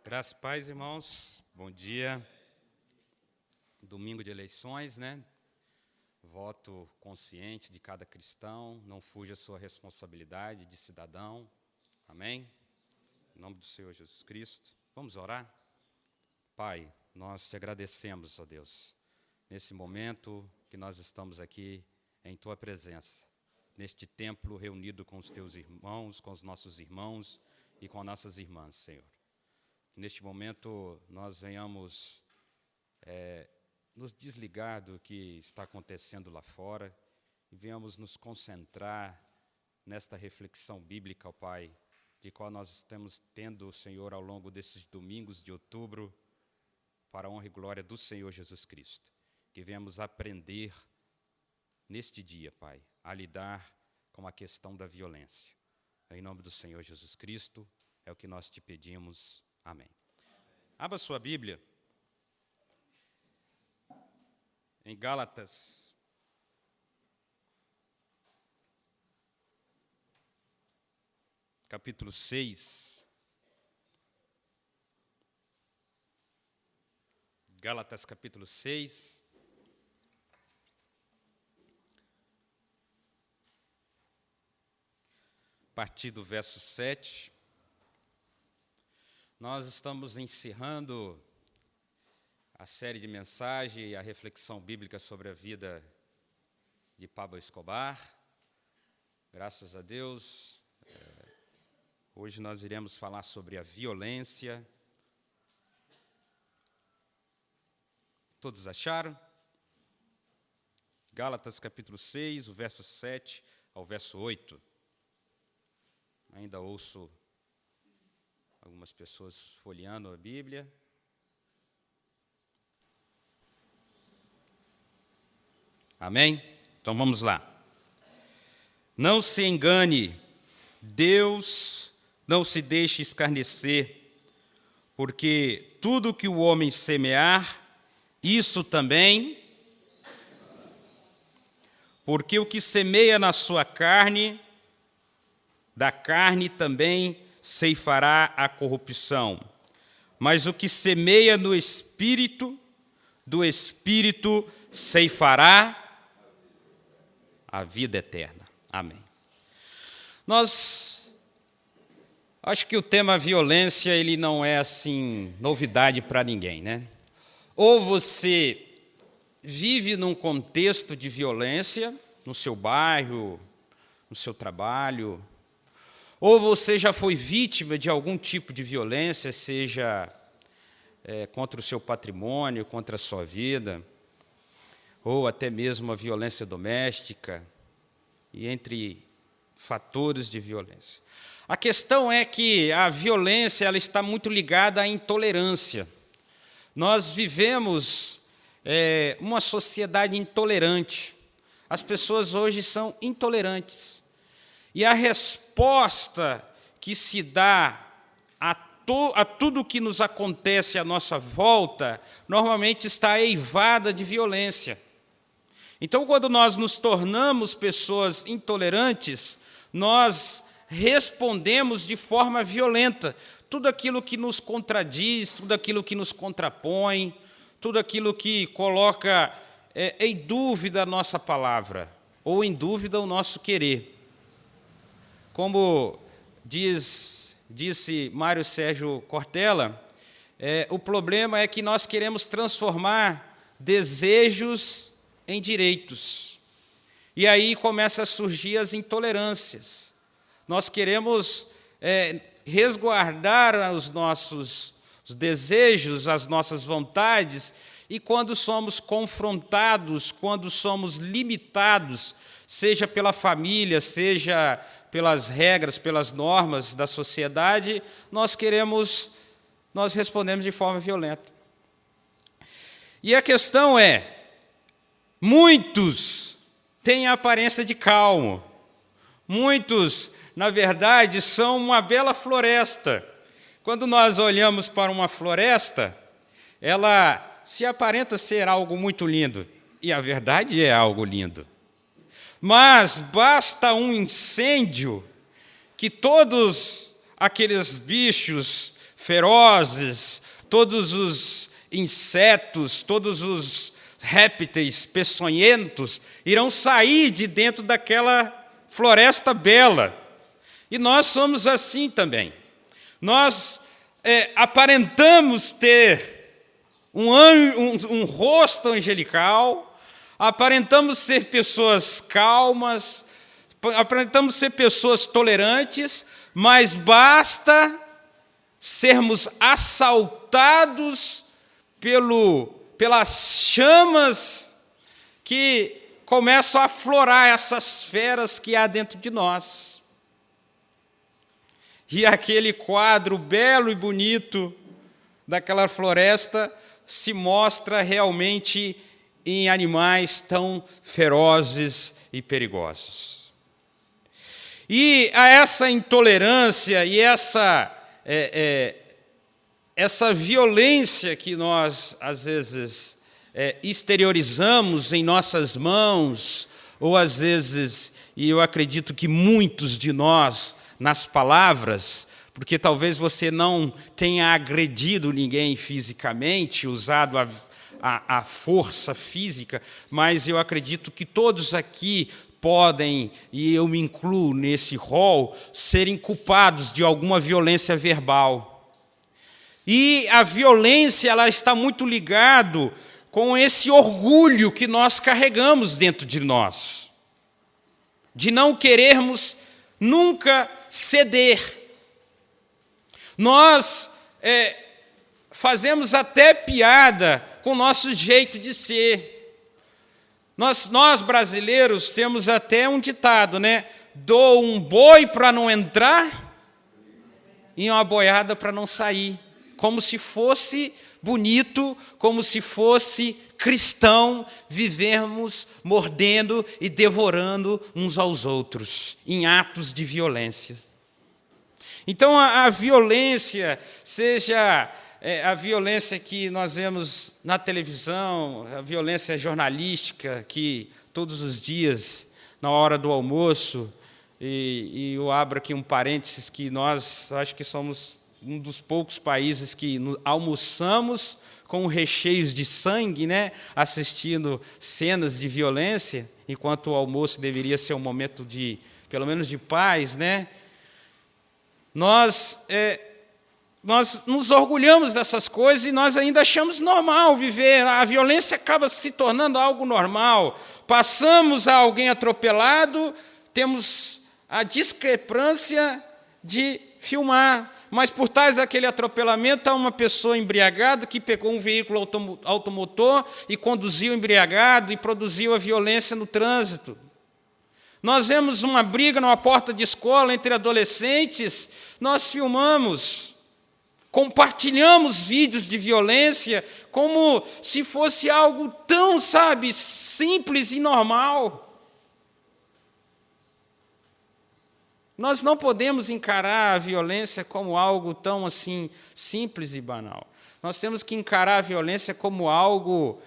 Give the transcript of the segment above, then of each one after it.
Graças e paz, irmãos. Bom dia. Domingo de eleições, né? Voto consciente de cada cristão. Não fuja a sua responsabilidade de cidadão. Amém? Em nome do Senhor Jesus Cristo. Vamos orar? Pai, nós te agradecemos, ó Deus, nesse momento que nós estamos aqui em Tua presença, neste templo reunido com os Teus irmãos, com os nossos irmãos e com nossas irmãs, Senhor. Neste momento, nós venhamos nos desligar do que está acontecendo lá fora e venhamos nos concentrar nesta reflexão bíblica, ó Pai, de qual nós estamos tendo, Senhor, ao longo desses domingos de outubro, para a honra e glória do Senhor Jesus Cristo. Que venhamos aprender neste dia, Pai, a lidar com a questão da violência. Em nome do Senhor Jesus Cristo, é o que nós te pedimos. Amém. Abra sua Bíblia em Gálatas, capítulo 6. Gálatas, capítulo 6. A partir do verso 7. Nós estamos encerrando a série de mensagens e a reflexão bíblica sobre a vida de Pablo Escobar. Graças a Deus, hoje nós iremos falar sobre a violência. Todos acharam? Gálatas capítulo 6, o verso 7 ao verso 8. Ainda ouço algumas pessoas folheando a Bíblia. Amém? Então vamos lá. Não se engane, Deus não se deixe escarnecer, porque tudo que o homem semear, isso também, porque o que semeia na sua carne, da carne também ceifará a corrupção. Mas o que semeia no Espírito, do Espírito ceifará a vida eterna. Amém. Acho que o tema violência, ele não é assim novidade para ninguém, né? Ou você vive num contexto de violência, no seu bairro, no seu trabalho, ou você já foi vítima de algum tipo de violência, seja contra o seu patrimônio, contra a sua vida, ou até mesmo a violência doméstica, e entre fatores de violência. A questão é que a violência ela está muito ligada à intolerância. Nós vivemos uma sociedade intolerante. As pessoas hoje são intolerantes. E a resposta que se dá a tudo que nos acontece à nossa volta, normalmente está eivada de violência. Então, quando nós nos tornamos pessoas intolerantes, nós respondemos de forma violenta. Tudo aquilo que nos contradiz, tudo aquilo que nos contrapõe, tudo aquilo que coloca em dúvida a nossa palavra, ou em dúvida o nosso querer. Como disse Mário Sérgio Cortella, o problema é que nós queremos transformar desejos em direitos. E aí começam a surgir as intolerâncias. Nós queremos resguardar os nossos desejos, as nossas vontades, e quando somos confrontados, quando somos limitados, seja pela família, seja pelas regras, pelas normas da sociedade, nós respondemos de forma violenta. E a questão é, muitos têm a aparência de calmo, muitos, na verdade, são uma bela floresta. Quando nós olhamos para uma floresta, ela se aparenta ser algo muito lindo, e a verdade é algo lindo. Mas basta um incêndio que todos aqueles bichos ferozes, todos os insetos, todos os répteis peçonhentos irão sair de dentro daquela floresta bela. E nós somos assim também. Nós aparentamos ter um rosto angelical, aparentamos ser pessoas calmas, aparentamos ser pessoas tolerantes, mas basta sermos assaltados pelas chamas que começam a aflorar essas feras que há dentro de nós. E aquele quadro belo e bonito daquela floresta se mostra realmente em animais tão ferozes e perigosos. E a essa intolerância e essa violência que nós, às vezes, exteriorizamos em nossas mãos, ou às vezes, e eu acredito que muitos de nós, nas palavras, porque talvez você não tenha agredido ninguém fisicamente, usado a força física, mas eu acredito que todos aqui podem, e eu me incluo nesse rol, serem culpados de alguma violência verbal. E a violência ela está muito ligado com esse orgulho que nós carregamos dentro de nós, de não querermos nunca ceder. Nós fazemos até piada com o nosso jeito de ser. Nós brasileiros temos até um ditado, né? Dou um boi para não entrar e uma boiada para não sair. Como se fosse bonito, como se fosse cristão, vivermos mordendo e devorando uns aos outros, em atos de violência. Então, a violência, seja a violência que nós vemos na televisão, a violência jornalística, que todos os dias, na hora do almoço, e eu abro aqui um parênteses, que nós, acho que somos um dos poucos países que almoçamos com recheios de sangue, né, assistindo cenas de violência, enquanto o almoço deveria ser um momento de, pelo menos, de paz, né? Nós nos orgulhamos dessas coisas e nós ainda achamos normal viver. A violência acaba se tornando algo normal. Passamos a alguém atropelado, temos a discrepância de filmar. Mas por trás daquele atropelamento há uma pessoa embriagada que pegou um veículo automotor e conduziu embriagado e produziu a violência no trânsito. Nós vemos uma briga numa porta de escola entre adolescentes, nós filmamos, compartilhamos vídeos de violência como se fosse algo tão, simples e normal. Nós não podemos encarar a violência como algo tão assim simples e banal. Nós temos que encarar a violência como algo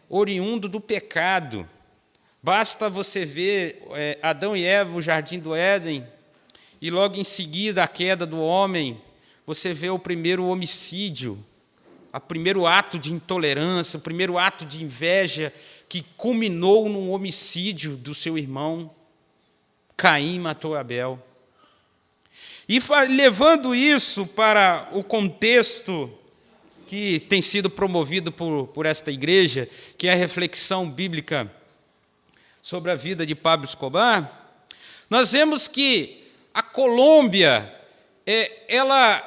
oriundo do pecado. Basta você ver Adão e Eva, o jardim do Éden, e logo em seguida a queda do homem, você vê o primeiro homicídio, o primeiro ato de intolerância, o primeiro ato de inveja que culminou num homicídio do seu irmão. Caim matou Abel. E levando isso para o contexto que tem sido promovido por esta igreja, que é a reflexão bíblica sobre a vida de Pablo Escobar, nós vemos que a Colômbia ela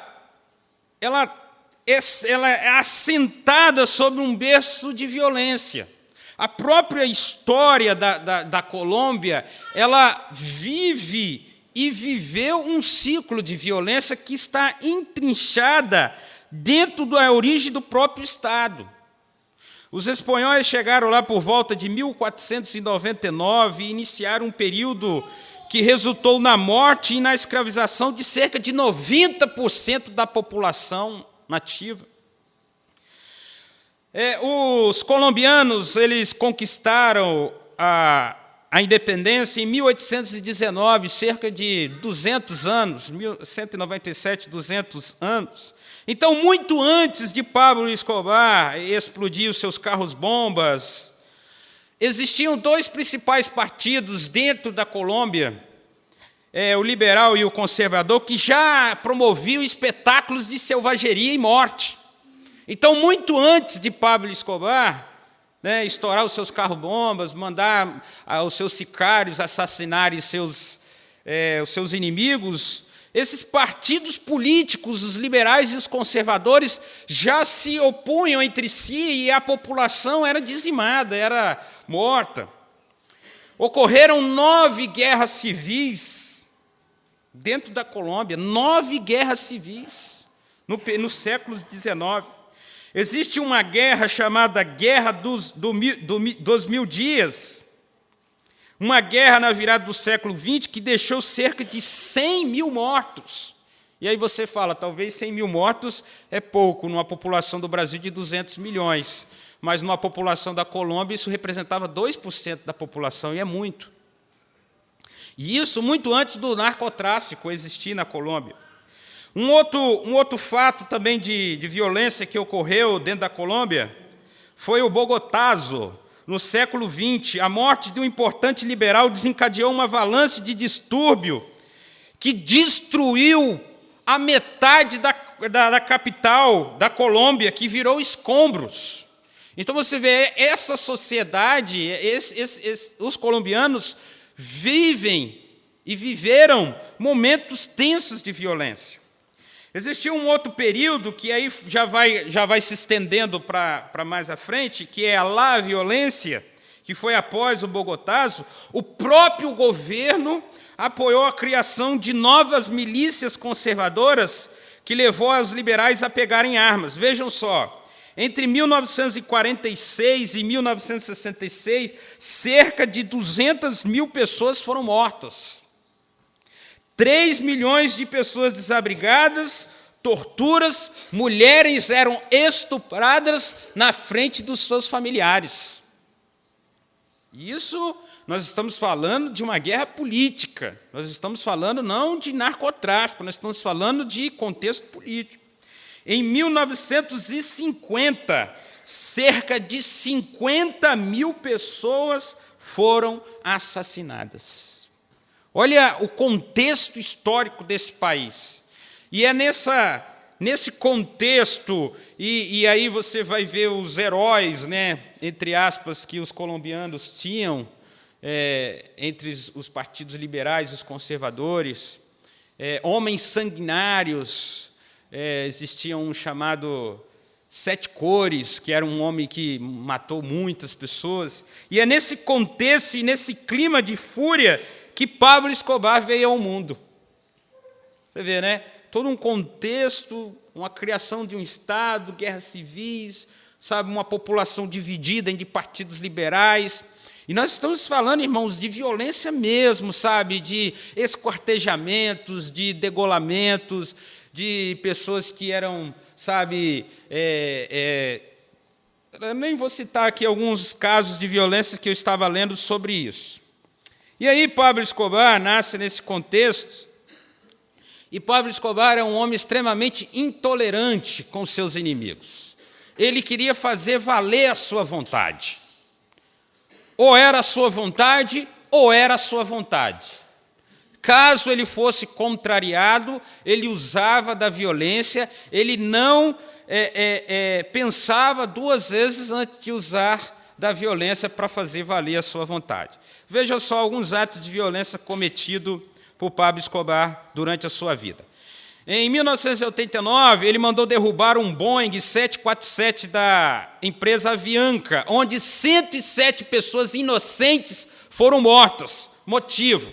é assentada sobre um berço de violência. A própria história da Colômbia, ela vive e viveu um ciclo de violência que está entrinchada dentro da origem do próprio Estado. Os espanhóis chegaram lá por volta de 1499 e iniciaram um período que resultou na morte e na escravização de cerca de 90% da população nativa. Os colombianos eles conquistaram a independência em 1819, cerca de 200 anos, 197, 200 anos. Então, muito antes de Pablo Escobar explodir os seus carros-bombas, existiam dois principais partidos dentro da Colômbia, o liberal e o conservador, que já promoviam espetáculos de selvageria e morte. Então, muito antes de Pablo Escobar estourar os seus carros-bombas, mandar os seus sicários assassinarem os seus inimigos, esses partidos políticos, os liberais e os conservadores, já se opunham entre si e a população era dizimada, era morta. Ocorreram 9 guerras civis dentro da Colômbia, 9 guerras civis no século XIX. Existe uma guerra chamada Guerra dos Mil Dias, uma guerra na virada do século XX que deixou cerca de 100 mil mortos. E aí você fala, talvez 100 mil mortos é pouco numa população do Brasil de 200 milhões, mas numa população da Colômbia isso representava 2% da população, e é muito. E isso muito antes do narcotráfico existir na Colômbia. Um outro fato também de violência que ocorreu dentro da Colômbia foi o Bogotazo. No século XX, a morte de um importante liberal desencadeou uma avalanche de distúrbio que destruiu a metade da capital da Colômbia, que virou escombros. Então você vê, essa sociedade, os colombianos vivem e viveram momentos tensos de violência. Existiu um outro período que aí já vai se estendendo para mais à frente, que é a La Violência, que foi após o Bogotazo. O próprio governo apoiou a criação de novas milícias conservadoras que levou os liberais a pegarem armas. Vejam só, entre 1946 e 1966, cerca de 200 mil pessoas foram mortas. 3 milhões de pessoas desabrigadas, torturas, mulheres eram estupradas na frente dos seus familiares. Isso, nós estamos falando de uma guerra política, nós estamos falando não de narcotráfico, nós estamos falando de contexto político. Em 1950, cerca de 50 mil pessoas foram assassinadas. Olha o contexto histórico desse país. E é nesse contexto, e aí você vai ver os heróis, entre aspas, que os colombianos tinham, entre os partidos liberais e os conservadores, homens sanguinários. Existia um chamado Sete Cores, que era um homem que matou muitas pessoas. E é nesse contexto e nesse clima de fúria que Pablo Escobar veio ao mundo. Você vê, todo um contexto, uma criação de um Estado, guerras civis, uma população dividida entre partidos liberais. E nós estamos falando, irmãos, de violência mesmo, de esquartejamentos, de degolamentos, de pessoas que eram, eu nem vou citar aqui alguns casos de violência que eu estava lendo sobre isso. E aí Pablo Escobar nasce nesse contexto, e Pablo Escobar é um homem extremamente intolerante com seus inimigos. Ele queria fazer valer a sua vontade. Ou era a sua vontade, ou era a sua vontade. Caso ele fosse contrariado, ele usava da violência, ele não pensava 2 vezes antes de usar da violência para fazer valer a sua vontade. Veja só alguns atos de violência cometidos por Pablo Escobar durante a sua vida. Em 1989, ele mandou derrubar um Boeing 747 da empresa Avianca, onde 107 pessoas inocentes foram mortas. Motivo: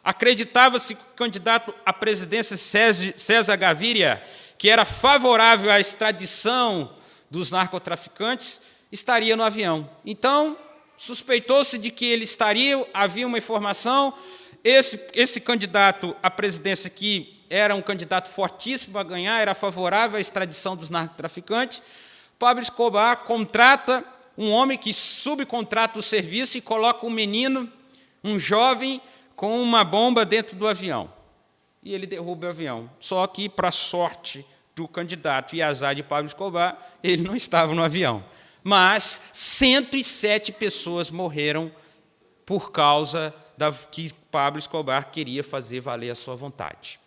acreditava-se que o candidato à presidência César Gaviria, que era favorável à extradição dos narcotraficantes, estaria no avião. Então, suspeitou-se de que ele estaria, havia uma informação, esse candidato à presidência, que era um candidato fortíssimo a ganhar, era favorável à extradição dos narcotraficantes. Pablo Escobar contrata um homem que subcontrata o serviço e coloca um menino, um jovem, com uma bomba dentro do avião. E ele derruba o avião. Só que, para sorte do candidato e azar de Pablo Escobar, ele não estava no avião. Mas 107 pessoas morreram por causa da que Pablo Escobar queria fazer valer a sua vontade.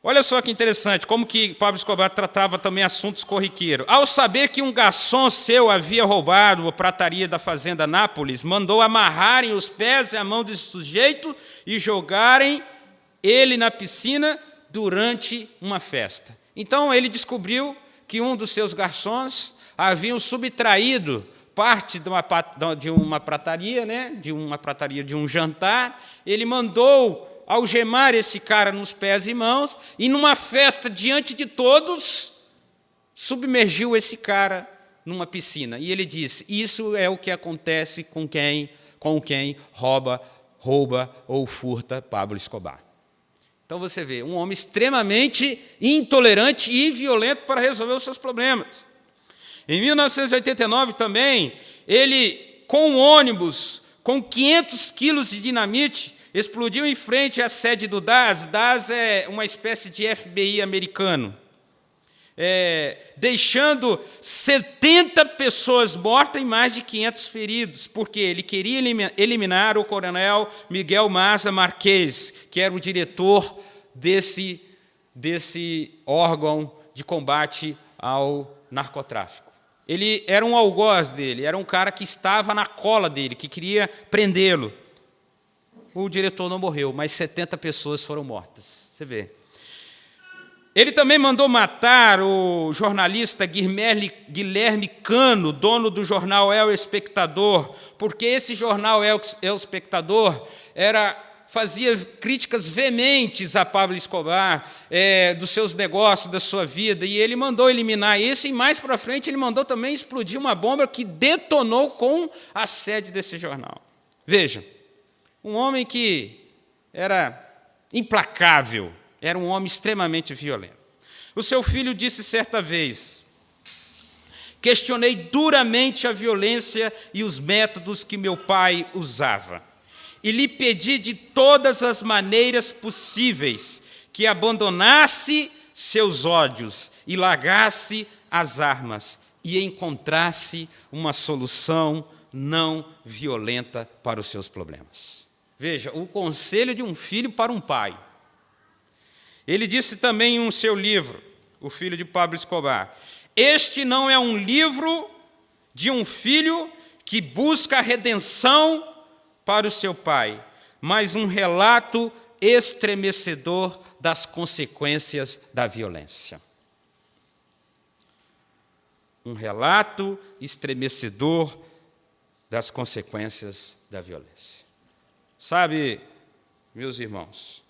Olha só que interessante, como que Pablo Escobar tratava também assuntos corriqueiros. Ao saber que um garçom seu havia roubado a prataria da fazenda Nápoles, mandou amarrarem os pés e a mão desse sujeito e jogarem ele na piscina durante uma festa. Então ele descobriu que um dos seus garçons havia subtraído parte de uma prataria, de um jantar. Ele mandou algemar esse cara nos pés e mãos, e numa festa diante de todos, submergiu esse cara numa piscina. E ele disse, isso é o que acontece com quem rouba ou furta Pablo Escobar. Então você vê, um homem extremamente intolerante e violento para resolver os seus problemas. Em 1989 também, ele, com um ônibus com 500 quilos de dinamite, explodiu em frente à sede do DAS. DAS é uma espécie de FBI americano, deixando 70 pessoas mortas e mais de 500 feridos, porque ele queria eliminar o coronel Miguel Maza Marquez, que era o diretor desse órgão de combate ao narcotráfico. Ele era um algoz dele, era um cara que estava na cola dele, que queria prendê-lo. O diretor não morreu, mas 70 pessoas foram mortas. Você vê. Ele também mandou matar o jornalista Guilherme Cano, dono do jornal El Espectador, porque esse jornal El Espectador fazia críticas veementes a Pablo Escobar, dos seus negócios, da sua vida, e ele mandou eliminar isso, e mais para frente ele mandou também explodir uma bomba que detonou com a sede desse jornal. Veja, um homem que era implacável, era um homem extremamente violento. O seu filho disse certa vez, questionei duramente a violência e os métodos que meu pai usava, e lhe pedi de todas as maneiras possíveis que abandonasse seus ódios e largasse as armas e encontrasse uma solução não violenta para os seus problemas. Veja, o conselho de um filho para um pai. Ele disse também em seu livro, o filho de Pablo Escobar, este não é um livro de um filho que busca a redenção para o seu pai, mas um relato estremecedor das consequências da violência. Um relato estremecedor das consequências da violência. Sabe, meus irmãos,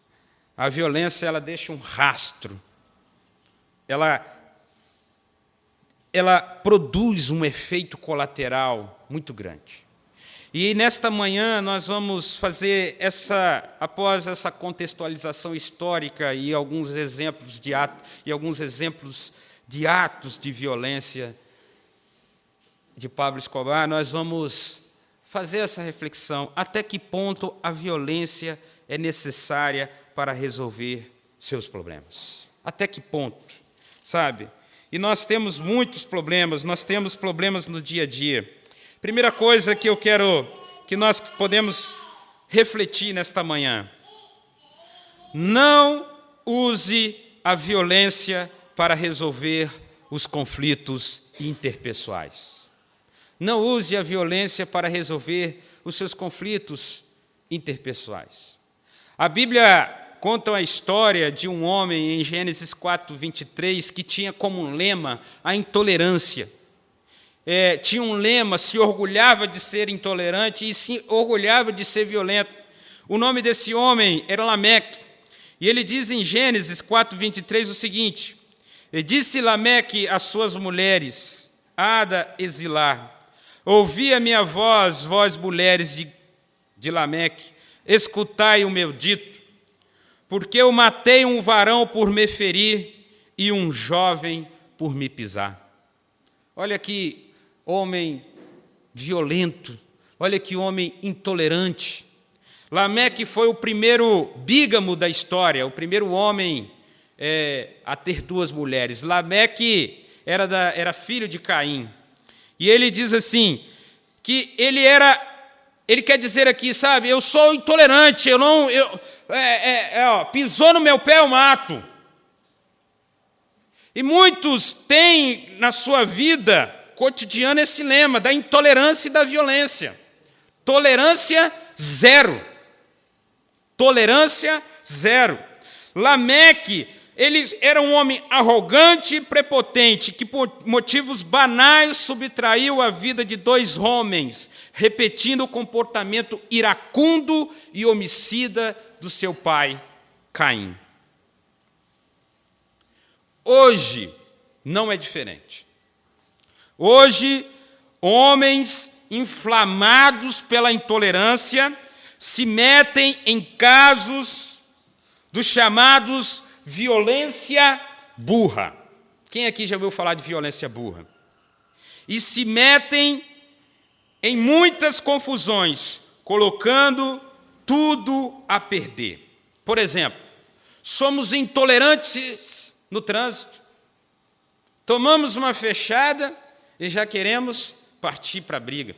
a violência ela deixa um rastro, ela produz um efeito colateral muito grande. E nesta manhã nós vamos fazer após essa contextualização histórica e alguns exemplos de atos de violência de Pablo Escobar, nós vamos fazer essa reflexão, até que ponto a violência é necessária para resolver seus problemas. Até que ponto, sabe? E nós temos muitos problemas, nós temos problemas no dia a dia. Primeira coisa que eu quero que nós podemos refletir nesta manhã. Não use a violência para resolver os conflitos interpessoais. Não use a violência para resolver os seus conflitos interpessoais. A Bíblia conta a história de um homem, em Gênesis 4:23, que tinha como um lema a intolerância. Tinha um lema, se orgulhava de ser intolerante e se orgulhava de ser violento. O nome desse homem era Lameque. E ele diz em Gênesis 4:23 o seguinte, e disse Lameque às suas mulheres, Ada e Zilá, ouvi a minha voz, vós mulheres de Lameque, escutai o meu dito, porque eu matei um varão por me ferir e um jovem por me pisar. Olha aqui homem violento, olha que homem intolerante. Lameque foi o primeiro bígamo da história, o primeiro homem a ter duas mulheres. Lameque era filho de Caim. E ele diz assim, que ele quer dizer aqui, sabe, eu sou intolerante, pisou no meu pé, eu mato. E muitos têm na sua vida cotidiana esse lema da intolerância e da violência. Tolerância zero. Tolerância zero. Lameque, ele era um homem arrogante e prepotente, que por motivos banais subtraiu a vida de dois homens, repetindo o comportamento iracundo e homicida do seu pai, Caim. Hoje não é diferente. Hoje, homens inflamados pela intolerância se metem em casos dos chamados violência burra. Quem aqui já ouviu falar de violência burra? E se metem em muitas confusões, colocando tudo a perder. Por exemplo, somos intolerantes no trânsito. Tomamos uma fechada e já queremos partir para a briga.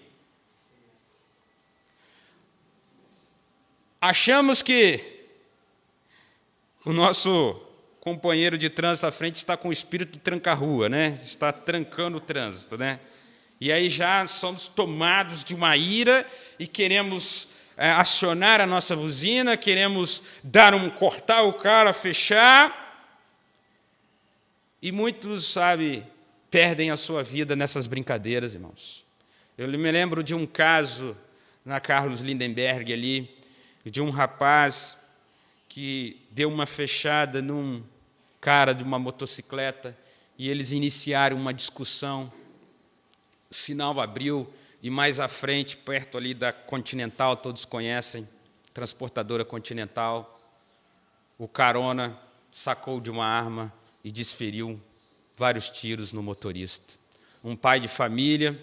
Achamos que o nosso companheiro de trânsito à frente está com o espírito tranca-rua, né? Está trancando o trânsito, né? E aí já somos tomados de uma ira e queremos acionar a nossa buzina, queremos cortar o cara, fechar. E muitos, perdem a sua vida nessas brincadeiras, irmãos. Eu me lembro de um caso na Carlos Lindenberg ali, de um rapaz que deu uma fechada num cara de uma motocicleta e eles iniciaram uma discussão. O sinal abriu e mais à frente, perto ali da Continental, todos conhecem, transportadora Continental, o carona sacou de uma arma e desferiu vários tiros no motorista. Um pai de família,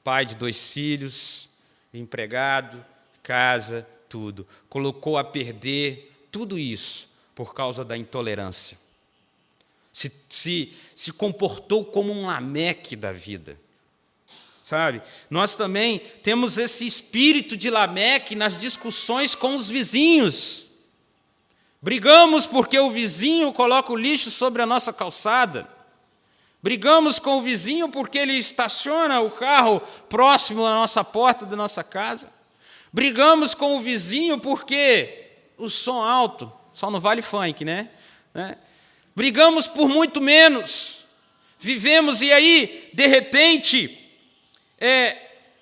pai de 2 filhos, empregado, casa, tudo. Colocou a perder tudo isso por causa da intolerância. Se comportou como um Lameque da vida. Sabe? Nós também temos esse espírito de Lameque nas discussões com os vizinhos. Brigamos porque o vizinho coloca o lixo sobre a nossa calçada. Brigamos com o vizinho porque ele estaciona o carro próximo à nossa porta da nossa casa. Brigamos com o vizinho porque o som alto, só no Vale Funk, né? Brigamos por muito menos. Vivemos e aí, de repente,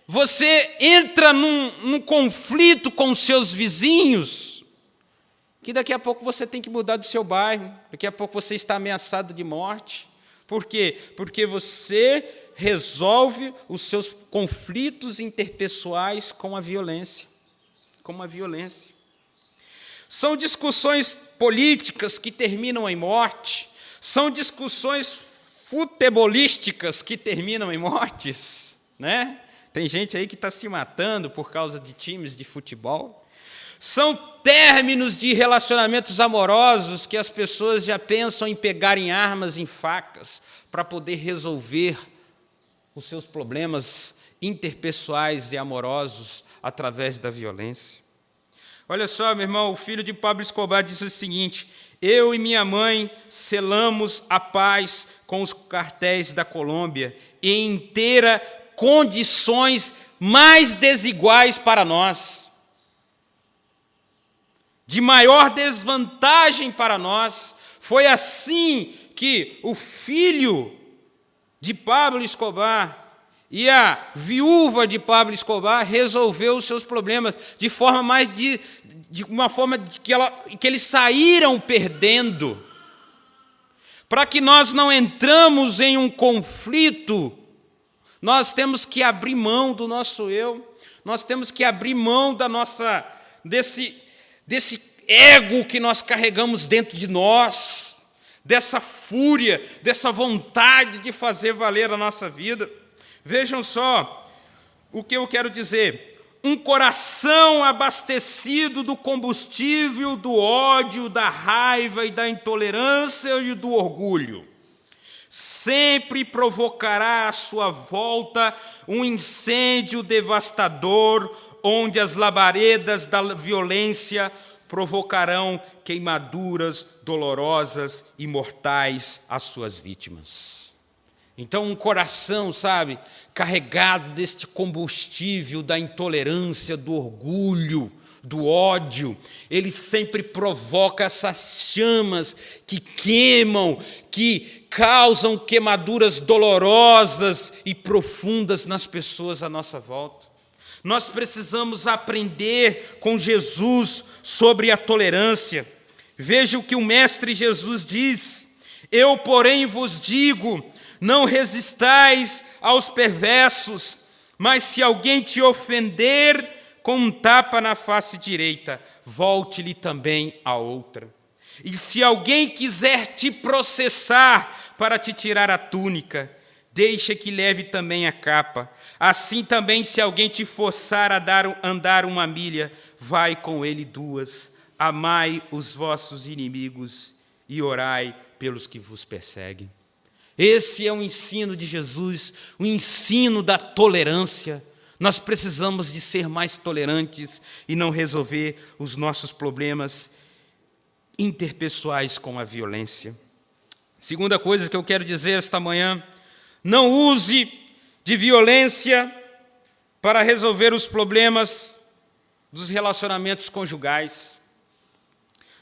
você entra num conflito com os seus vizinhos, que daqui a pouco você tem que mudar do seu bairro, daqui a pouco você está ameaçado de morte. Por quê? Porque você resolve os seus conflitos interpessoais com a violência. Com a violência. São discussões políticas que terminam em morte, são discussões futebolísticas que terminam em mortes, né? Tem gente aí que está se matando por causa de times de futebol. São términos de relacionamentos amorosos que as pessoas já pensam em pegar em armas, em facas, para poder resolver os seus problemas interpessoais e amorosos através da violência. Olha só, meu irmão, o filho de Pablo Escobar disse o seguinte: eu e minha mãe selamos a paz com os cartéis da Colômbia em inteira condições mais desiguais para nós, de maior desvantagem para nós. Foi assim que o filho de Pablo Escobar e a viúva de Pablo Escobar resolveu os seus problemas de uma forma que eles saíram perdendo. Para que nós não entramos em um conflito, nós temos que abrir mão do nosso eu, nós temos que abrir mão desse ego que nós carregamos dentro de nós, dessa fúria, dessa vontade de fazer valer a nossa vida. Vejam só o que eu quero dizer. Um coração abastecido do combustível do ódio, da raiva e da intolerância e do orgulho sempre provocará à sua volta um incêndio devastador, onde as labaredas da violência provocarão queimaduras dolorosas e mortais às suas vítimas. Então, um coração, sabe, carregado deste combustível da intolerância, do orgulho, do ódio, ele sempre provoca essas chamas que queimam, que causam queimaduras dolorosas e profundas nas pessoas à nossa volta. Nós precisamos aprender com Jesus sobre a tolerância. Veja o que o Mestre Jesus diz: eu, porém, vos digo, não resistais aos perversos, mas se alguém te ofender com um tapa na face direita, volte-lhe também a outra. E se alguém quiser te processar para te tirar a túnica, deixa que leve também a capa. Assim também, se alguém te forçar a andar uma milha, vai com ele 2. Amai os vossos inimigos e orai pelos que vos perseguem. Esse é o ensino de Jesus, o ensino da tolerância. Nós precisamos de ser mais tolerantes e não resolver os nossos problemas interpessoais com a violência. Segunda coisa que eu quero dizer esta manhã: não use de violência para resolver os problemas dos relacionamentos conjugais.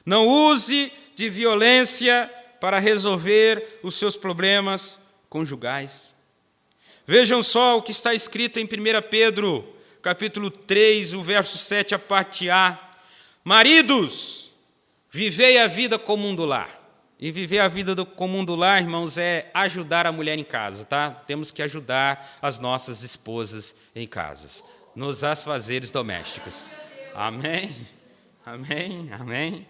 Não use de violência para resolver os seus problemas conjugais. Vejam só o que está escrito em 1 Pedro, capítulo 3, o verso 7, a parte A. Maridos, vivei a vida comum do lar. E viver a vida comum do lar, irmãos, é ajudar a mulher em casa, tá? Temos que ajudar as nossas esposas em casa, nos afazeres domésticos. Amém? Amém? Amém?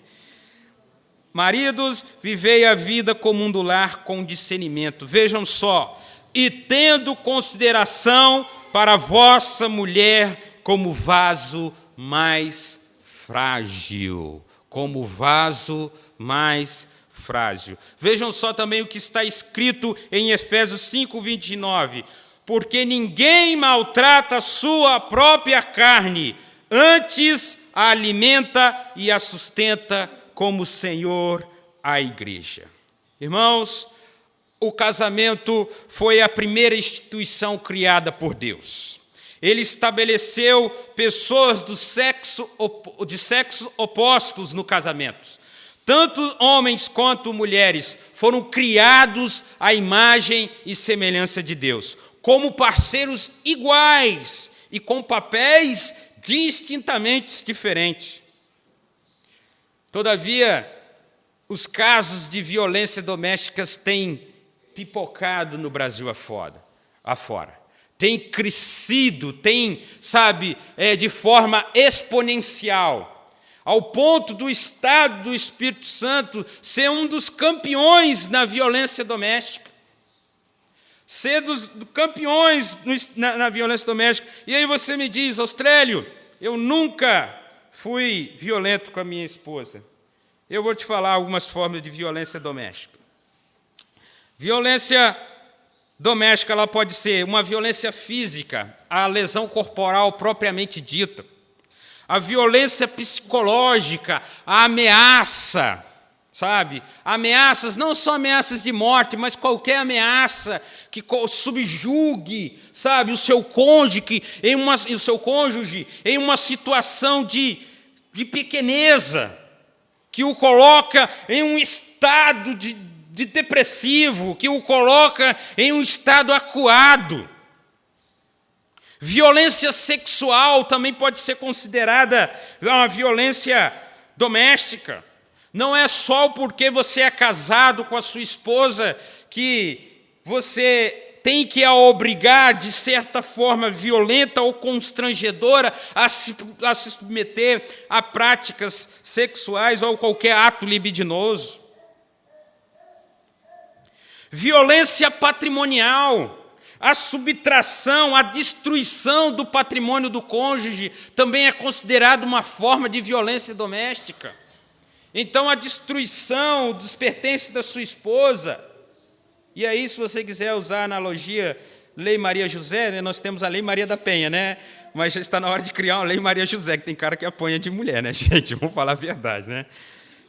Maridos, vivei a vida comum do lar com discernimento. Vejam só, e tendo consideração para a vossa mulher como vaso mais frágil. Como vaso mais frágil. Vejam só também o que está escrito em Efésios 5:29. Porque ninguém maltrata a sua própria carne, antes a alimenta e a sustenta como o Senhor a igreja. Irmãos, o casamento foi a primeira instituição criada por Deus. Ele estabeleceu pessoas de sexos opostos no casamento. Tanto homens quanto mulheres foram criados à imagem e semelhança de Deus, como parceiros iguais e com papéis distintamente diferentes. Todavia, os casos de violência doméstica têm pipocado no Brasil afora. Tem crescido, de forma exponencial, ao ponto do Estado do Espírito Santo ser um dos campeões na violência doméstica. Ser dos campeões na violência doméstica. E aí você me diz: Austrélio, eu nunca fui violento com a minha esposa. Eu vou te falar algumas formas de violência doméstica. Violência doméstica, ela pode ser uma violência física, a lesão corporal propriamente dita. A violência psicológica, a ameaça, Ameaças, não só ameaças de morte, mas qualquer ameaça que subjugue, o seu cônjuge em uma situação de pequeneza, que o coloca em um estado de depressivo, que o coloca em um estado acuado. Violência sexual também pode ser considerada uma violência doméstica. Não é só porque você é casado com a sua esposa que você tem que a obrigar, de certa forma violenta ou constrangedora, a se submeter a práticas sexuais ou qualquer ato libidinoso. Violência patrimonial. A subtração, a destruição do patrimônio do cônjuge também é considerada uma forma de violência doméstica. Então, a destruição dos pertences da sua esposa. E aí, se você quiser usar a analogia Lei Maria José, né, nós temos a Lei Maria da Penha, né? Mas já está na hora de criar uma Lei Maria José, que tem cara que apanha de mulher, né, gente? Vamos falar a verdade, né?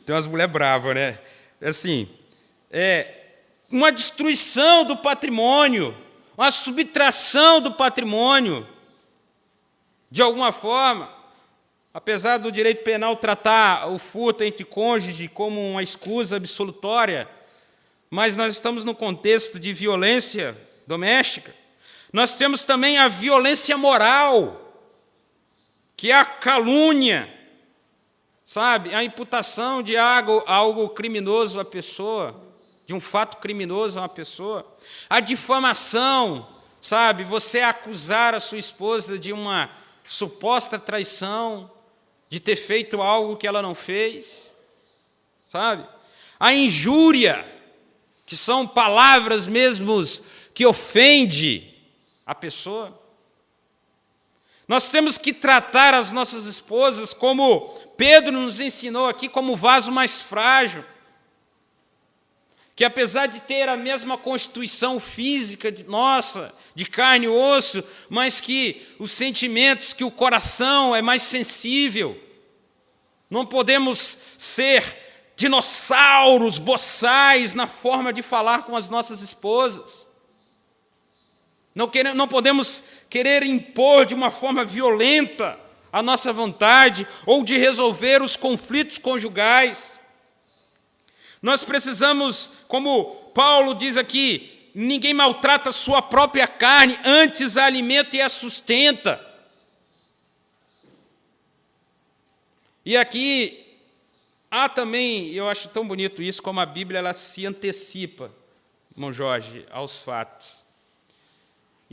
Tem umas mulheres bravas, né? Assim, uma destruição do patrimônio, uma subtração do patrimônio, de alguma forma, apesar do direito penal tratar o furto entre cônjuges como uma escusa absolutória, mas nós estamos no contexto de violência doméstica. Nós temos também a violência moral, que é a calúnia, sabe? A imputação de algo criminoso à pessoa, de um fato criminoso a uma pessoa. A difamação, sabe? Você acusar a sua esposa de uma suposta traição, de ter feito algo que ela não fez, sabe? A injúria, que são palavras mesmo que ofendem a pessoa. Nós temos que tratar as nossas esposas como Pedro nos ensinou aqui, como vaso mais frágil, que apesar de ter a mesma constituição física nossa, de carne e osso, mas que os sentimentos, que o coração é mais sensível. Não podemos ser dinossauros, boçais na forma de falar com as nossas esposas. Não podemos querer impor de uma forma violenta a nossa vontade ou de resolver os conflitos conjugais. Nós precisamos, como Paulo diz aqui, ninguém maltrata a sua própria carne, antes a alimenta e a sustenta. E aqui há também, eu acho tão bonito isso, como a Bíblia ela se antecipa, irmão Jorge, aos fatos.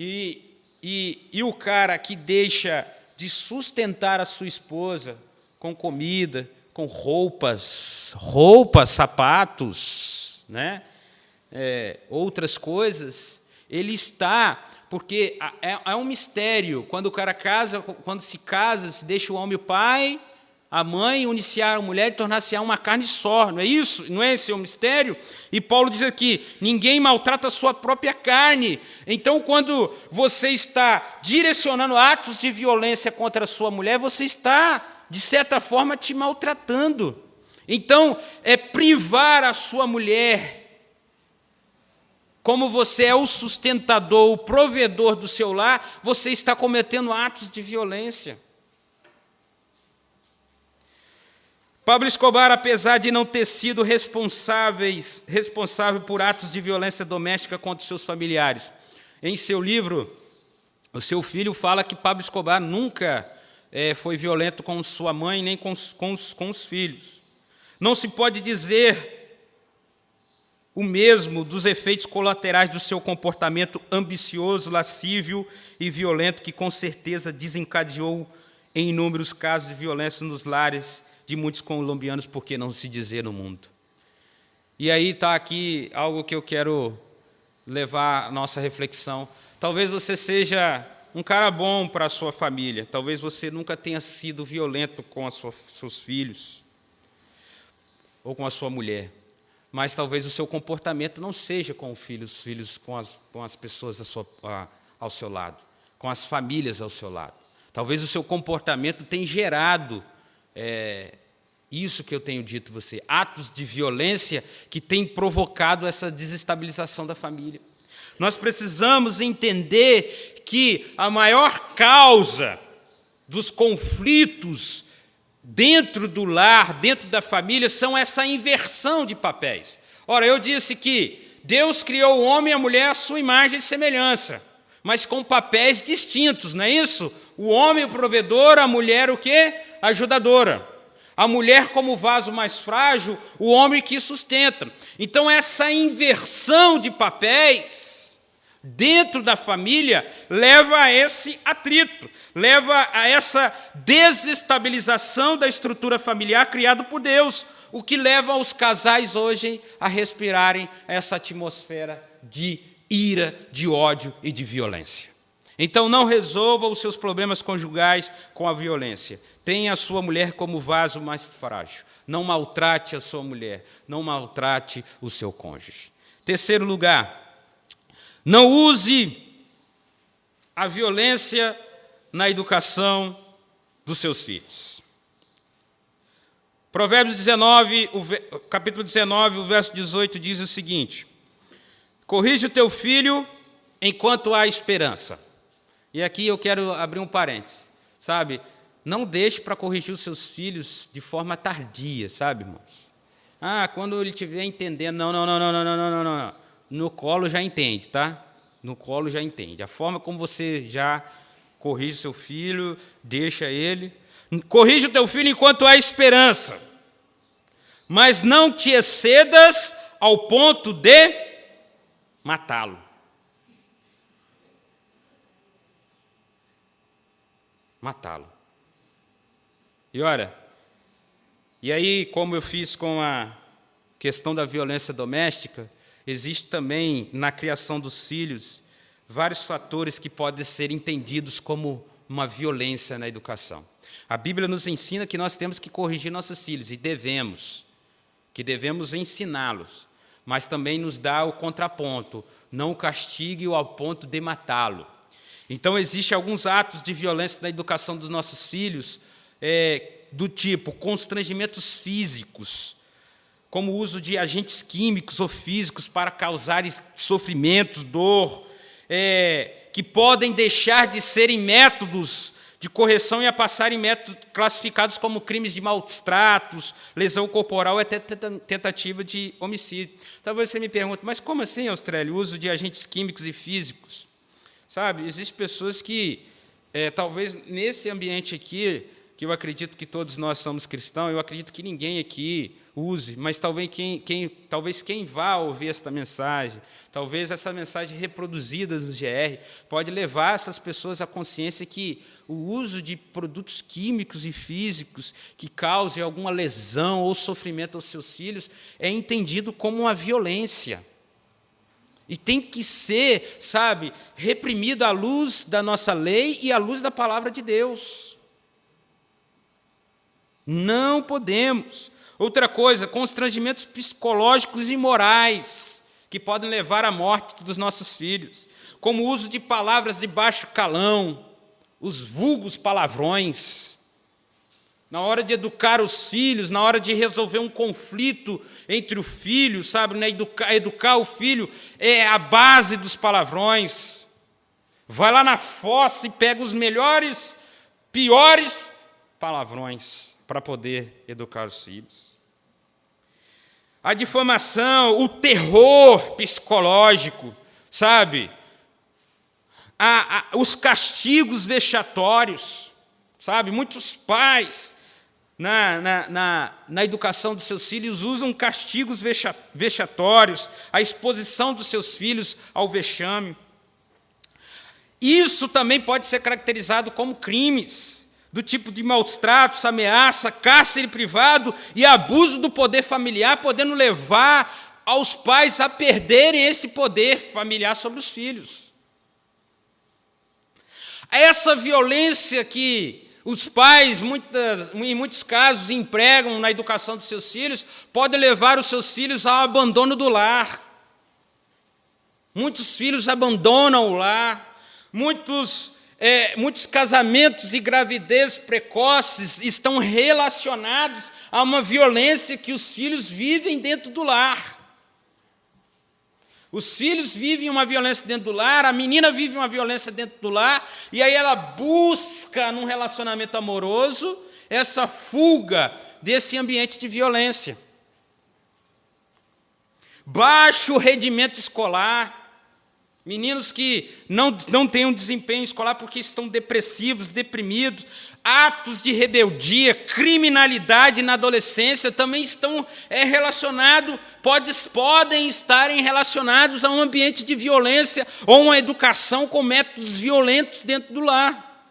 E o cara que deixa de sustentar a sua esposa com comida, com roupas, sapatos, né? Outras coisas, ele está, porque é um mistério, quando o cara casa, quando se casa, se deixa o homem o pai, a mãe, unir-se a mulher e tornar-se uma carne só, não é isso? Não é esse o mistério? E Paulo diz aqui, ninguém maltrata a sua própria carne. Então, quando você está direcionando atos de violência contra a sua mulher, você está, de certa forma, te maltratando. Então, é privar a sua mulher, como você é o sustentador, o provedor do seu lar, você está cometendo atos de violência. Pablo Escobar, apesar de não ter sido responsável por atos de violência doméstica contra os seus familiares, em seu livro, o seu filho fala que Pablo Escobar nunca foi violento com sua mãe nem com os filhos. Não se pode dizer o mesmo dos efeitos colaterais do seu comportamento ambicioso, lascívio e violento, que com certeza desencadeou em inúmeros casos de violência nos lares de muitos colombianos, por que não se dizer no mundo. E aí está aqui algo que eu quero levar a nossa reflexão. Talvez você seja um cara bom para a sua família, talvez você nunca tenha sido violento com os seus filhos ou com a sua mulher, mas talvez o seu comportamento não seja com os filhos com as pessoas ao seu lado, com as famílias ao seu lado. Talvez o seu comportamento tenha gerado isso que eu tenho dito a você, atos de violência que têm provocado essa desestabilização da família. Nós precisamos entender que a maior causa dos conflitos dentro do lar, dentro da família, são essa inversão de papéis. Ora, eu disse que Deus criou o homem e a mulher à sua imagem e semelhança, mas com papéis distintos, não é isso? O homem o provedor, a mulher o quê? Ajudadora. A mulher como vaso mais frágil, o homem que sustenta. Então, essa inversão de papéis dentro da família leva a esse atrito, leva a essa desestabilização da estrutura familiar criada por Deus, o que leva os casais hoje a respirarem essa atmosfera de ira, de ódio e de violência. Então, não resolva os seus problemas conjugais com a violência. Tenha a sua mulher como vaso mais frágil. Não maltrate a sua mulher. Não maltrate o seu cônjuge. Terceiro lugar, não use a violência na educação dos seus filhos. Provérbios 19, capítulo 19, o verso 18 diz o seguinte: corrige o teu filho enquanto há esperança. E aqui eu quero abrir um parênteses, sabe? Não deixe para corrigir os seus filhos de forma tardia, sabe, irmãos? Quando ele estiver entendendo, não. No colo já entende, tá? No colo já entende. A forma como você já corrige seu filho, deixa ele. Corrige o teu filho enquanto há esperança, mas não te excedas ao ponto de matá-lo. Matá-lo. E olha, e aí, como eu fiz com a questão da violência doméstica, existe também na criação dos filhos vários fatores que podem ser entendidos como uma violência na educação. A Bíblia nos ensina que nós temos que corrigir nossos filhos, e devemos ensiná-los, mas também nos dá o contraponto: não o castigue ao ponto de matá-lo. Então, existem alguns atos de violência na educação dos nossos filhos, do tipo constrangimentos físicos, como o uso de agentes químicos ou físicos para causar sofrimentos, dor, que podem deixar de serem métodos de correção e a passarem métodos classificados como crimes de maus tratos, lesão corporal e até tentativa de homicídio. Talvez você me pergunte, mas como assim, Austrélio, o uso de agentes químicos e físicos? Sabe, existem pessoas que, talvez nesse ambiente aqui, que eu acredito que todos nós somos cristãos, eu acredito que ninguém aqui use, mas talvez quem vá ouvir esta mensagem, talvez essa mensagem reproduzida no GR, pode levar essas pessoas à consciência que o uso de produtos químicos e físicos que causem alguma lesão ou sofrimento aos seus filhos é entendido como uma violência. E tem que ser, sabe, reprimido à luz da nossa lei e à luz da palavra de Deus. Não podemos. Outra coisa, constrangimentos psicológicos e morais que podem levar à morte dos nossos filhos, como o uso de palavras de baixo calão, os vulgos palavrões. Na hora de educar os filhos, na hora de resolver um conflito entre o filho, sabe, né? Educar o filho é a base dos palavrões. Vai lá na fossa e pega os melhores, piores palavrões para poder educar os filhos. A difamação, o terror psicológico, sabe? Os castigos vexatórios, sabe? Muitos pais, na educação dos seus filhos, usam castigos vexatórios, a exposição dos seus filhos ao vexame. Isso também pode ser caracterizado como crimes, do tipo de maus tratos, ameaça, cárcere privado e abuso do poder familiar, podendo levar aos pais a perderem esse poder familiar sobre os filhos. Essa violência que os pais, em muitos casos, empregam na educação dos seus filhos, pode levar os seus filhos ao abandono do lar. Muitos filhos abandonam o lar. Muitos casamentos e gravidez precoces estão relacionados a uma violência que os filhos vivem dentro do lar. Os filhos vivem uma violência dentro do lar, a menina vive uma violência dentro do lar, e aí ela busca, num relacionamento amoroso, essa fuga desse ambiente de violência. Baixo rendimento escolar. Meninos que não têm um desempenho escolar porque estão depressivos, deprimidos, atos de rebeldia, criminalidade na adolescência também estão relacionados, podem estar relacionados a um ambiente de violência ou uma educação com métodos violentos dentro do lar.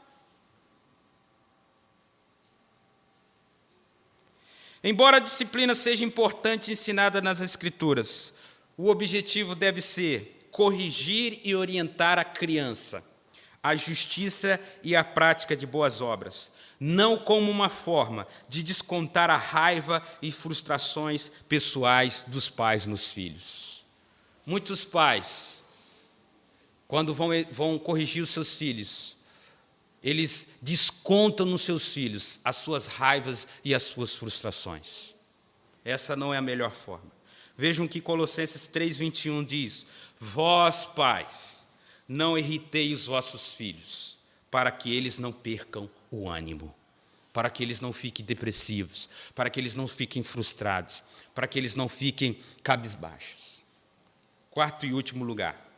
Embora a disciplina seja importante ensinada nas Escrituras, o objetivo deve ser corrigir e orientar a criança, a justiça e a prática de boas obras, não como uma forma de descontar a raiva e frustrações pessoais dos pais nos filhos. Muitos pais, quando vão corrigir os seus filhos, eles descontam nos seus filhos as suas raivas e as suas frustrações. Essa não é a melhor forma. Vejam que Colossenses 3:21 diz: vós, pais, não irritei os vossos filhos, para que eles não percam o ânimo, para que eles não fiquem depressivos, para que eles não fiquem frustrados, para que eles não fiquem cabisbaixos. Quarto e último lugar.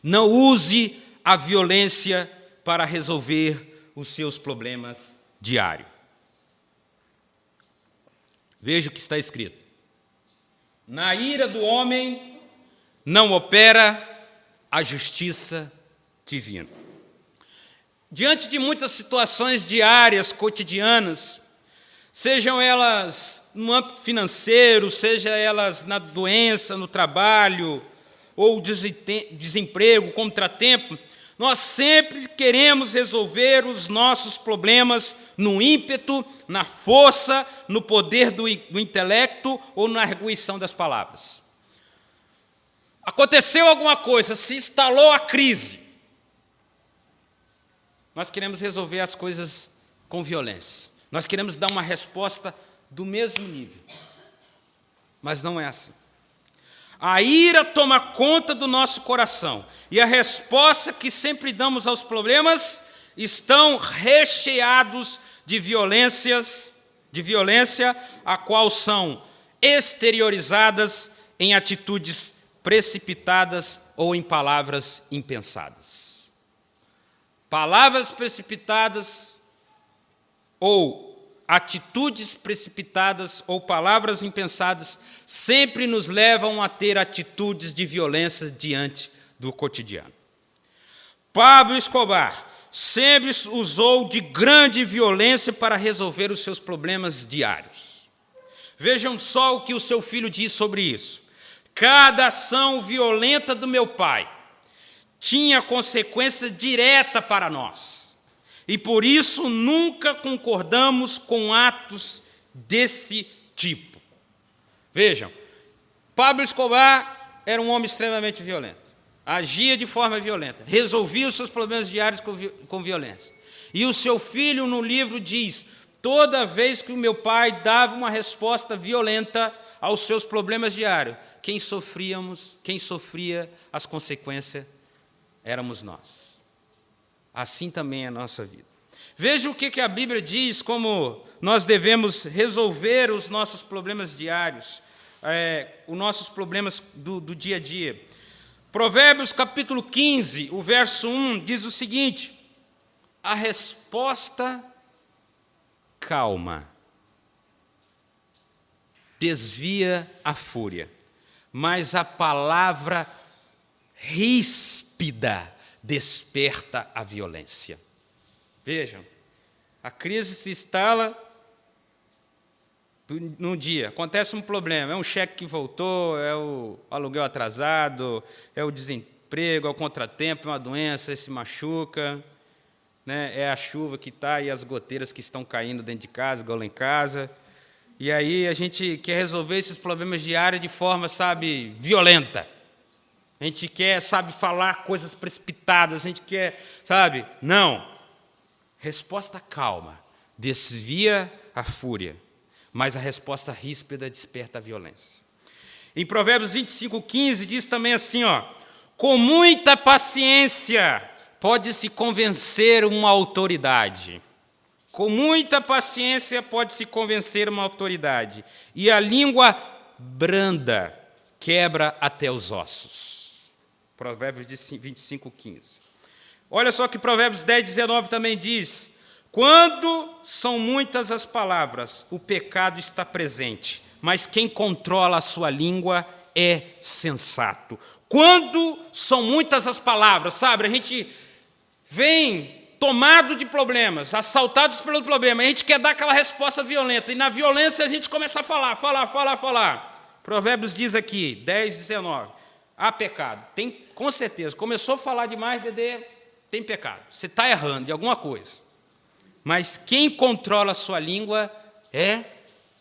Não use a violência para resolver os seus problemas diários. Veja o que está escrito. Na ira do homem não opera a justiça divina. Diante de muitas situações diárias, cotidianas, sejam elas no âmbito financeiro, sejam elas na doença, no trabalho, ou desemprego, contratempo, nós sempre queremos resolver os nossos problemas no ímpeto, na força, no poder do intelecto ou na arguição das palavras. Aconteceu alguma coisa, se instalou a crise. Nós queremos resolver as coisas com violência. Nós queremos dar uma resposta do mesmo nível. Mas não é assim. A ira toma conta do nosso coração. E a resposta que sempre damos aos problemas estão recheados de violência, a qual são exteriorizadas em atitudes precipitadas ou em palavras impensadas. Palavras precipitadas ou atitudes precipitadas ou palavras impensadas sempre nos levam a ter atitudes de violência diante do cotidiano. Pablo Escobar sempre usou de grande violência para resolver os seus problemas diários. Vejam só o que o seu filho diz sobre isso. Cada ação violenta do meu pai tinha consequência direta para nós. E por isso nunca concordamos com atos desse tipo. Vejam, Pablo Escobar era um homem extremamente violento. Agia de forma violenta. Resolvia os seus problemas diários com violência. E o seu filho no livro diz: toda vez que o meu pai dava uma resposta violenta aos seus problemas diários, quem sofria as consequências éramos nós. Assim também é a nossa vida. Veja o que a Bíblia diz, como nós devemos resolver os nossos problemas diários, os nossos problemas do dia a dia. Provérbios capítulo 15, o verso 1, diz o seguinte: a resposta calma desvia a fúria, mas a palavra ríspida desperta a violência. Vejam, a crise se instala num dia, acontece um problema, é um cheque que voltou, é o aluguel atrasado, é o desemprego, é o contratempo, é uma doença, se machuca, né? É a chuva que está e as goteiras que estão caindo dentro de casa, igual lá em casa. E aí a gente quer resolver esses problemas diários de forma, violenta. A gente quer, falar coisas precipitadas, a gente quer, Não. Resposta calma desvia a fúria, mas a resposta ríspida desperta a violência. Em Provérbios 25:15 diz também assim, com muita paciência pode-se convencer uma autoridade. Com muita paciência pode-se convencer uma autoridade. E a língua branda quebra até os ossos. Provérbios 25:15. Olha só que Provérbios 10:19 também diz: quando são muitas as palavras, o pecado está presente, mas quem controla a sua língua é sensato. Quando são muitas as palavras, a gente vem tomado de problemas, assaltados pelo problema, a gente quer dar aquela resposta violenta, e na violência a gente começa a falar. Provérbios diz aqui, 10:19, há pecado. Tem, com certeza. Começou a falar demais, Dedê, tem pecado. Você está errando de alguma coisa. Mas quem controla a sua língua é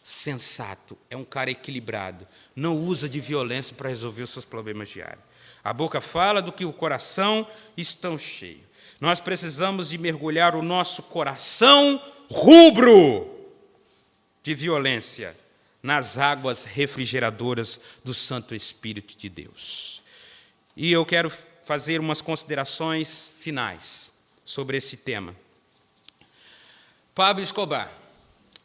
sensato, é um cara equilibrado. Não usa de violência para resolver os seus problemas diários. A boca fala do que o coração está cheio. Nós precisamos de mergulhar o nosso coração rubro de violência nas águas refrigeradoras do Santo Espírito de Deus. E eu quero fazer umas considerações finais sobre esse tema. Pablo Escobar,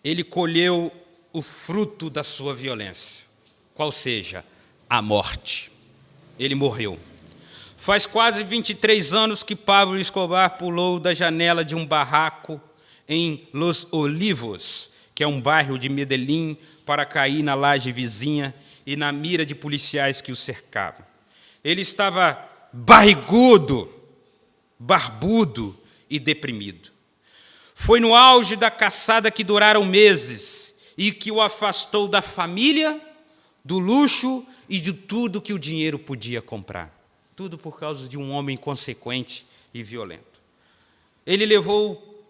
ele colheu o fruto da sua violência, qual seja, a morte. Ele morreu. Faz quase 23 anos que Pablo Escobar pulou da janela de um barraco em Los Olivos, que é um bairro de Medellín, para cair na laje vizinha e na mira de policiais que o cercavam. Ele estava barrigudo, barbudo e deprimido. Foi no auge da caçada que duraram meses e que o afastou da família, do luxo e de tudo que o dinheiro podia comprar. Tudo por causa de um homem inconsequente e violento. Ele levou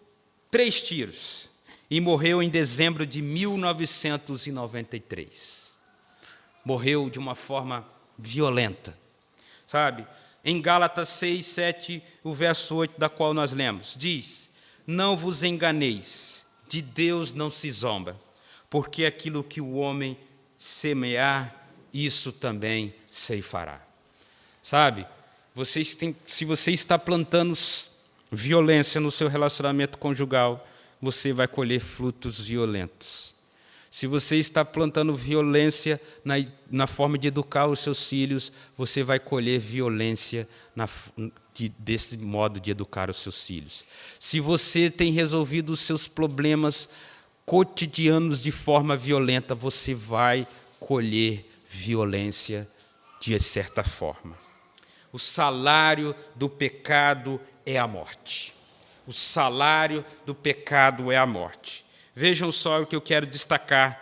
3 tiros e morreu em dezembro de 1993. Morreu de uma forma violenta. Sabe? Em Gálatas 6, 7, o verso 8, da qual nós lemos, diz: não vos enganeis, de Deus não se zomba, porque aquilo que o homem semear, isso também ceifará. Sabe? Se você está plantando violência no seu relacionamento conjugal, você vai colher frutos violentos. Se você está plantando violência na forma de educar os seus filhos, você vai colher violência desse modo de educar os seus filhos. Se você tem resolvido os seus problemas cotidianos de forma violenta, você vai colher violência de certa forma. O salário do pecado é a morte. O salário do pecado é a morte. Vejam só o que eu quero destacar.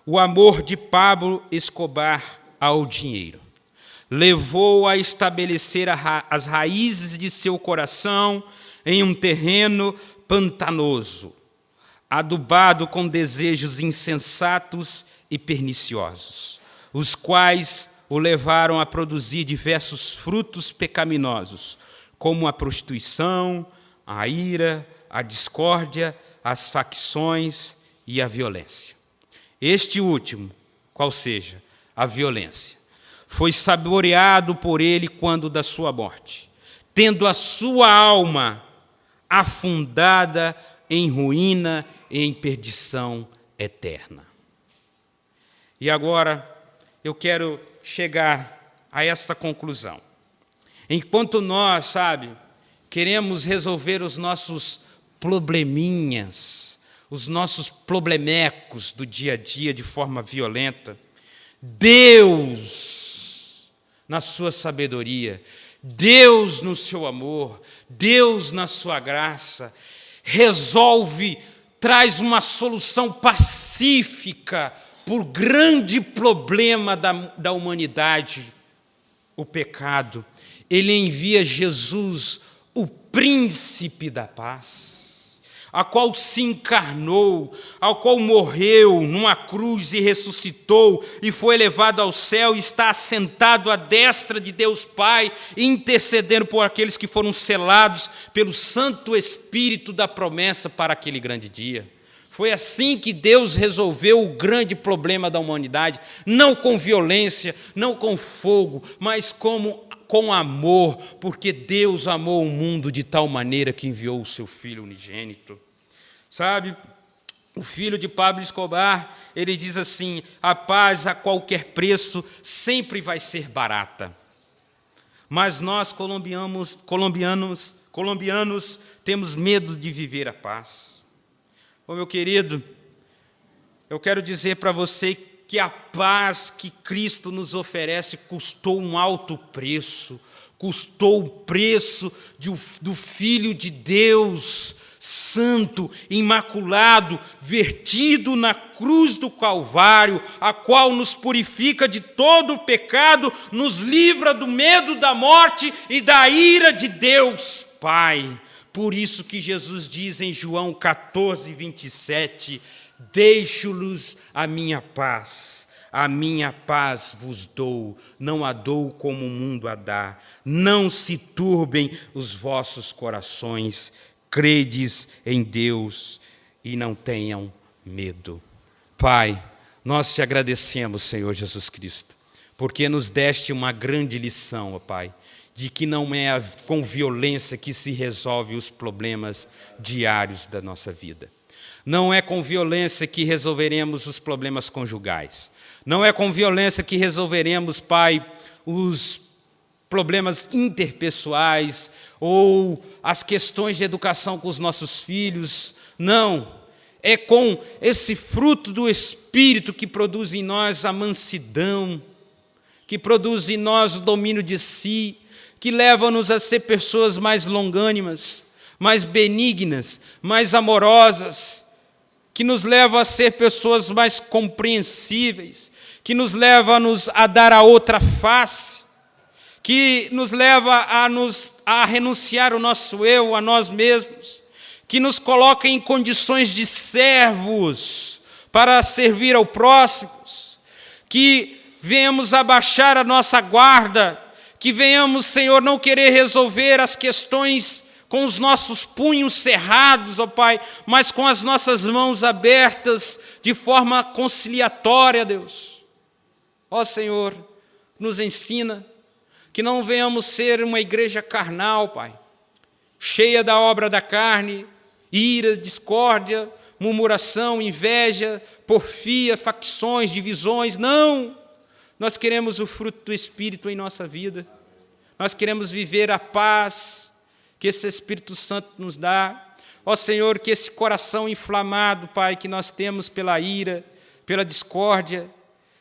O amor de Pablo Escobar ao dinheiro levou a estabelecer as raízes de seu coração em um terreno pantanoso, adubado com desejos insensatos e perniciosos, os quais o levaram a produzir diversos frutos pecaminosos, como a prostituição, a ira, a discórdia, as facções e a violência. Este último, qual seja, a violência, foi saboreado por ele quando da sua morte, tendo a sua alma afundada em ruína e em perdição eterna. E agora eu quero chegar a esta conclusão. Enquanto nós, queremos resolver os nossos probleminhas, os nossos problemecos do dia a dia de forma violenta, Deus, na sua sabedoria, Deus no seu amor, Deus na sua graça, resolve, traz uma solução pacífica por grande problema da humanidade, o pecado. Ele envia Jesus, o príncipe da paz, a qual se encarnou, ao qual morreu numa cruz e ressuscitou, e foi levado ao céu e está assentado à destra de Deus Pai, intercedendo por aqueles que foram selados pelo Santo Espírito da promessa para aquele grande dia. Foi assim que Deus resolveu o grande problema da humanidade, não com violência, não com fogo, mas com amor, porque Deus amou o mundo de tal maneira que enviou o seu Filho unigênito. O filho de Pablo Escobar, ele diz assim: a paz a qualquer preço sempre vai ser barata. Mas nós, colombianos, temos medo de viver a paz. Meu querido, eu quero dizer para você que a paz que Cristo nos oferece custou um alto preço, custou o preço do Filho de Deus, santo, imaculado, vertido na cruz do Calvário, a qual nos purifica de todo o pecado, nos livra do medo da morte e da ira de Deus Pai. Por isso que Jesus diz em João 14, 27, deixo-lhes a minha paz vos dou, não a dou como o mundo a dá. Não se turbem os vossos corações, credes em Deus e não tenham medo. Pai, nós te agradecemos, Senhor Jesus Cristo, porque nos deste uma grande lição, ó Pai, de que não é com violência que se resolve os problemas diários da nossa vida. Não é com violência que resolveremos os problemas conjugais. Não é com violência que resolveremos, Pai, os problemas interpessoais ou as questões de educação com os nossos filhos. Não. É com esse fruto do Espírito que produz em nós a mansidão, que produz em nós o domínio de si, que leva-nos a ser pessoas mais longânimas, mais benignas, mais amorosas, que nos leva a ser pessoas mais compreensíveis, que nos leva a dar a outra face, que nos leva a renunciar o nosso eu, a nós mesmos, que nos coloca em condições de servos para servir ao próximo, que venhamos abaixar a nossa guarda, que venhamos, Senhor, não querer resolver as questões com os nossos punhos cerrados, ó Pai, mas com as nossas mãos abertas de forma conciliatória, Deus. Ó Senhor, nos ensina que não venhamos ser uma igreja carnal, Pai, cheia da obra da carne, ira, discórdia, murmuração, inveja, porfia, facções, divisões. Não! Nós queremos o fruto do Espírito em nossa vida. Nós queremos viver a paz que esse Espírito Santo nos dá. Ó Senhor, que esse coração inflamado, Pai, que nós temos pela ira, pela discórdia,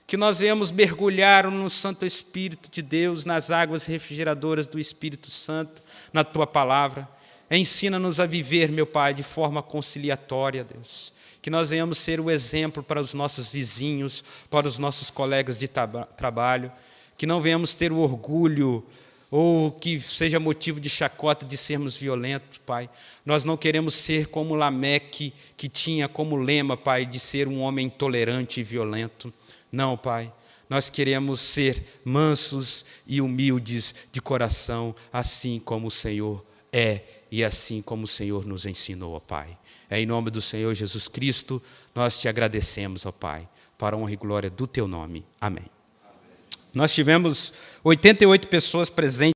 que nós venhamos mergulhar no Santo Espírito de Deus, nas águas refrigeradoras do Espírito Santo, na Tua palavra. Ensina-nos a viver, meu Pai, de forma conciliatória, Deus. Que nós venhamos ser o exemplo para os nossos vizinhos, para os nossos colegas de trabalho. Que não venhamos ter o orgulho ou que seja motivo de chacota de sermos violentos, Pai. Nós não queremos ser como Lameque, que tinha como lema, Pai, de ser um homem intolerante e violento. Não, Pai. Nós queremos ser mansos e humildes de coração, assim como o Senhor é e assim como o Senhor nos ensinou, ó Pai. É em nome do Senhor Jesus Cristo, nós te agradecemos, ó Pai, para a honra e glória do Teu nome. Amém. Nós tivemos 88 pessoas presentes.